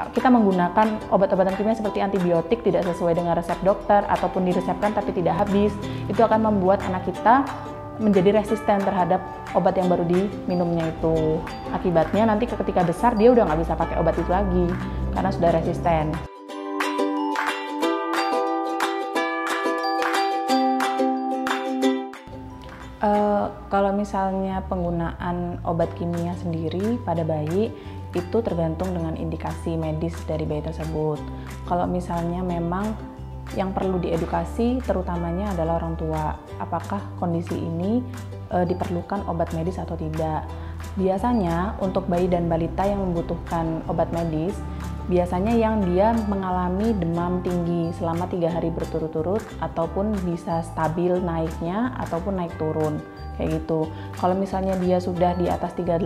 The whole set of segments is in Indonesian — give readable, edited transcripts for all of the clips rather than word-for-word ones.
kita menggunakan obat-obatan kimia seperti antibiotik tidak sesuai dengan resep dokter ataupun diresepkan tapi tidak habis, itu akan membuat anak kita menjadi resisten terhadap obat yang baru diminumnya itu. Akibatnya nanti ketika besar dia udah nggak bisa pakai obat itu lagi karena sudah resisten. Kalau misalnya penggunaan obat kimia sendiri pada bayi itu tergantung dengan indikasi medis dari bayi tersebut. Kalau misalnya memang yang perlu diedukasi terutamanya adalah orang tua, apakah kondisi ini diperlukan obat medis atau tidak. Biasanya untuk bayi dan balita yang membutuhkan obat medis, biasanya yang dia mengalami demam tinggi selama 3 hari berturut-turut ataupun bisa stabil naiknya ataupun naik turun kayak gitu. Kalau misalnya dia sudah di atas 38,5,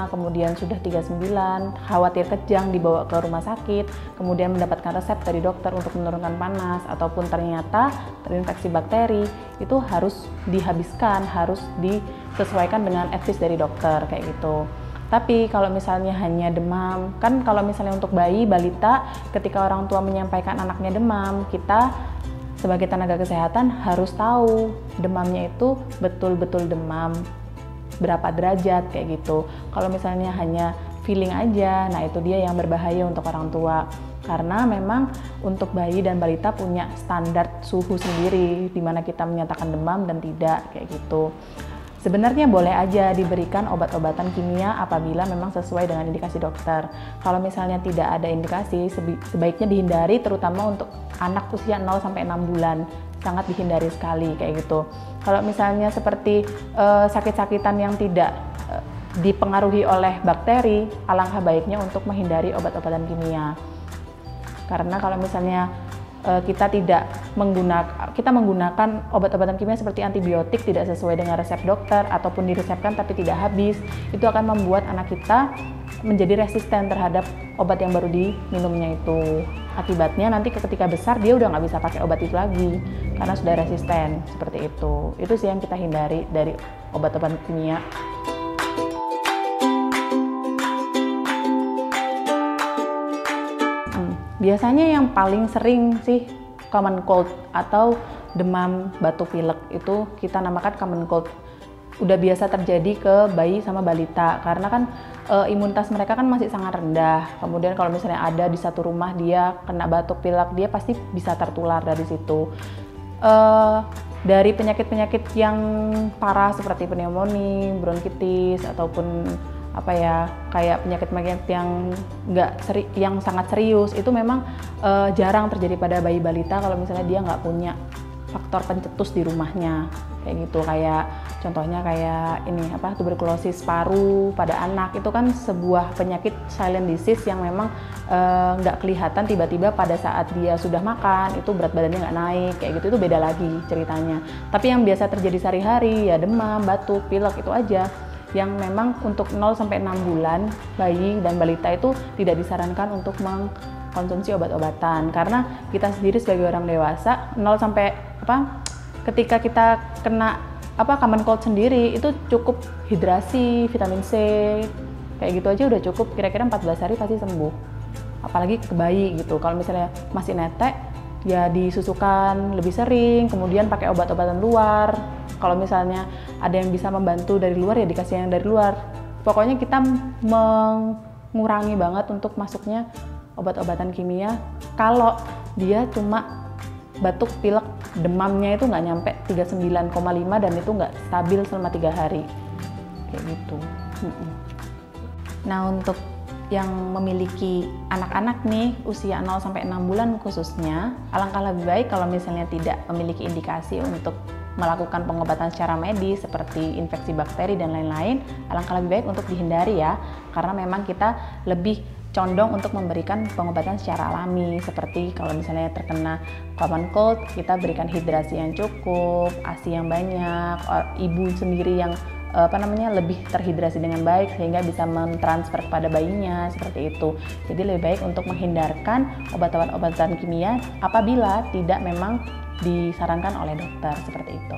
kemudian sudah 39, khawatir kejang dibawa ke rumah sakit, kemudian mendapatkan resep dari dokter untuk menurunkan panas ataupun ternyata terinfeksi bakteri, itu harus dihabiskan, harus disesuaikan dengan advice dari dokter kayak gitu. Tapi kalau misalnya hanya demam, kan kalau misalnya untuk bayi, balita, ketika orang tua menyampaikan anaknya demam, kita sebagai tenaga kesehatan harus tahu demamnya itu betul-betul demam, berapa derajat kayak gitu. Kalau misalnya hanya feeling aja, nah itu dia yang berbahaya untuk orang tua. Karena memang untuk bayi dan balita punya standar suhu sendiri, di mana kita menyatakan demam dan tidak kayak gitu. Sebenarnya boleh aja diberikan obat-obatan kimia apabila memang sesuai dengan indikasi dokter. Kalau misalnya tidak ada indikasi, sebaiknya dihindari, terutama untuk anak usia 0-6 bulan. Sangat dihindari sekali kayak gitu. Kalau misalnya seperti sakit-sakitan yang tidak dipengaruhi oleh bakteri, alangkah baiknya untuk menghindari obat-obatan kimia. Karena kalau misalnya kita menggunakan obat-obatan kimia seperti antibiotik tidak sesuai dengan resep dokter ataupun diresepkan tapi tidak habis, itu akan membuat anak kita menjadi resisten terhadap obat yang baru diminumnya itu. Akibatnya nanti ketika besar dia udah nggak bisa pakai obat itu lagi karena sudah resisten seperti itu. Itu sih yang kita hindari dari obat-obatan kimia. Biasanya yang paling sering sih common cold atau demam batuk pilek, itu kita namakan common cold. Udah biasa terjadi ke bayi sama balita karena kan imunitas mereka kan masih sangat rendah. Kemudian kalau misalnya ada di satu rumah dia kena batuk pilek, dia pasti bisa tertular dari situ. Dari penyakit-penyakit yang parah seperti pneumonia, bronkitis ataupun kayak penyakit-penyakit yang sangat serius itu memang jarang terjadi pada bayi balita kalau misalnya dia nggak punya faktor pencetus di rumahnya kayak gitu. Kayak contohnya kayak tuberkulosis paru pada anak, itu kan sebuah penyakit silent disease yang memang nggak kelihatan, tiba-tiba pada saat dia sudah makan itu berat badannya nggak naik kayak gitu, itu beda lagi ceritanya. Tapi yang biasa terjadi sehari-hari ya demam, batuk, pilek itu aja yang memang untuk 0-6 bulan bayi dan balita itu tidak disarankan untuk mengkonsumsi obat-obatan karena kita sendiri sebagai orang dewasa ketika kita kena common cold sendiri itu cukup hidrasi, vitamin C kayak gitu aja udah cukup, kira-kira 14 hari pasti sembuh. Apalagi ke bayi gitu, kalau misalnya masih netek ya disusukan lebih sering, kemudian pakai obat-obatan luar. Kalau misalnya ada yang bisa membantu dari luar ya dikasih yang dari luar. Pokoknya kita mengurangi banget untuk masuknya obat-obatan kimia kalau dia cuma batuk pilek, demamnya itu nggak nyampe 39,5 dan itu nggak stabil selama 3 hari kayak gitu. Nah, untuk yang memiliki anak-anak nih usia 0-6 bulan khususnya, alangkah lebih baik kalau misalnya tidak memiliki indikasi untuk melakukan pengobatan secara medis seperti infeksi bakteri dan lain-lain, alangkah lebih baik untuk dihindari ya, karena memang kita lebih condong untuk memberikan pengobatan secara alami, seperti kalau misalnya terkena common cold, kita berikan hidrasi yang cukup, ASI yang banyak, ibu sendiri yang lebih terhidrasi dengan baik sehingga bisa mentransfer kepada bayinya seperti itu. Jadi lebih baik untuk menghindarkan obat-obatan kimia apabila tidak memang disarankan oleh dokter seperti itu.